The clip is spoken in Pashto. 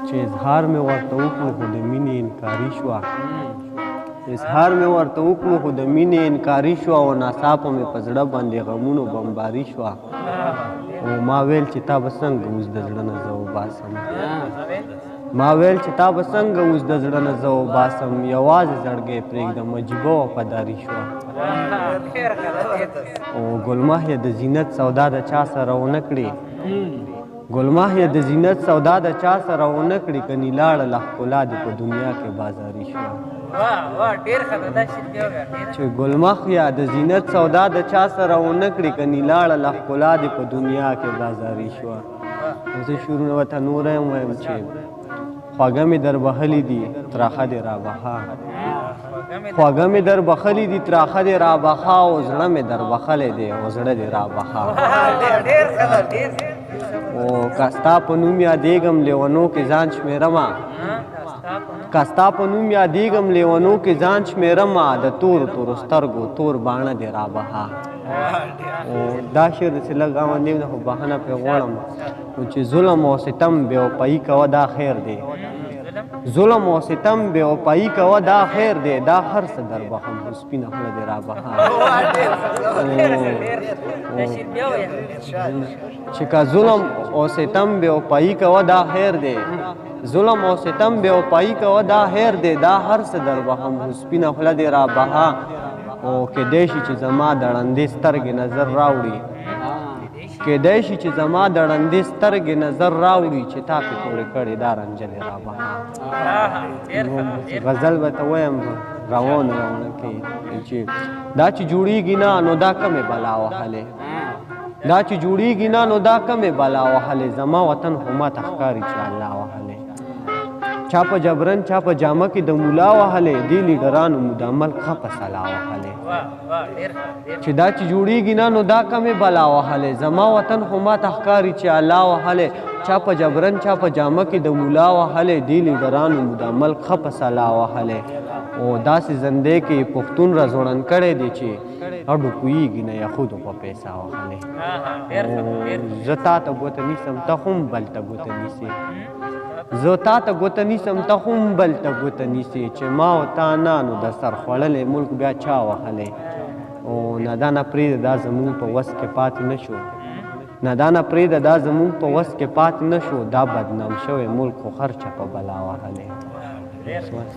چې اظهار مې ورته وکړو خو د مینې انکاري شوه اظهار مې ورته وکړو خو د مینې انکاري شوه او ناڅاپه مې په زړه باندې غمونو بمباري شوه او ما ویل چې تا به څنګه اوس د زړه نه زه وباسم ما ویل چې تا به څنګه اوس د زړه نه زه وباسم یوازې زړګی پرېږدم عجیبه وفاداري شوه او ګلمه یې د زینت سودا د چا سره ونه کړې ګلمه یې د زینت سودا د چا سره ونه کړي کني لاړه له ښکلا دې په دنیا کې بازاري شوه چې ګلمخ یا د زینت سودا د چا سره ونه کړي کني لاړه له ښکلا دې په دنیا کې بازاري شوه زه شورونه ورته نوره یم وایم چې خواږه مې در بخلي دي تراخه دې رابخا خواږه مې در بخلي دي تراخه دې رابخا او زړه مې در بخلی دی او زړه دې رابخا او که ستا په نوم یادېږم لیونو کې ځان شمېرمه که ستا په نوم یادېږم لیونو کې ځان شمېرمه د تورو تورو سترګو تور باڼه دې رابها او دا شعر داسې لږ اونې نه خو بهانه پرې غواړم نو چې ظلم او ستم بې وفایي کوه دا خیر دی ظلم او ستم بې وفایي کوه دا خیر دی دا هر څه در بخم خو سپینه خوله دې رابها چې که ظلم او ستم بې وفایي کوه دا خیر دی ظلم او ستم بې وفایي کوه دا خیر دی دا هر څه در بخم خو سپینه خوله دې رابها او کیدای شي چې زما د ړندې سترګې نظر راوړي کیدای شي چې زما د ړندې سترګې نظر راوړي چې تا پې پورې کړې دا رنجلې رابها غزل به ته وایم روانه کې چې دا چې جوړېږي نه نو دا کمې بلا وهلې دا چې جوړېږي نه نو دا کمې بلا وهلې زما وطن خو ماته ښکاري چې الله وهلې چا په جبرن چا په جامه کې د مولا وهلې دې لیډرانو مو د عمل ښه په سلا وهلې چې دا چې جوړېږي نه نو دا کمې بلا وهلې زما وطن خو ماته ښکاري چې الله وهلې چا په جبرن چا په جامه کې د مولا وهلې دې لیډرانو مو د عمل ښه په سلا وهلې او داسې زندې کې پښتون را زوړن کړی دی چې اډو پوهېږي نه یخودو په پیسه وهلې زه تا ته ګوته نیسم ته هم بل ته ګوته نیسې زه تا ته ګوته نیسم ته هم بل ته ګوته نیسې چې ما او تا نه نو د سر خوړلی ملک بیا چا وهلی او نادانه پرېږده دا زموږ په وس کې پاتې نه شو نادانه پرېږده دا زموږ په وس کې پاتې نه شو دا بدنام شوی ملک خو خر چپه بلا وهلی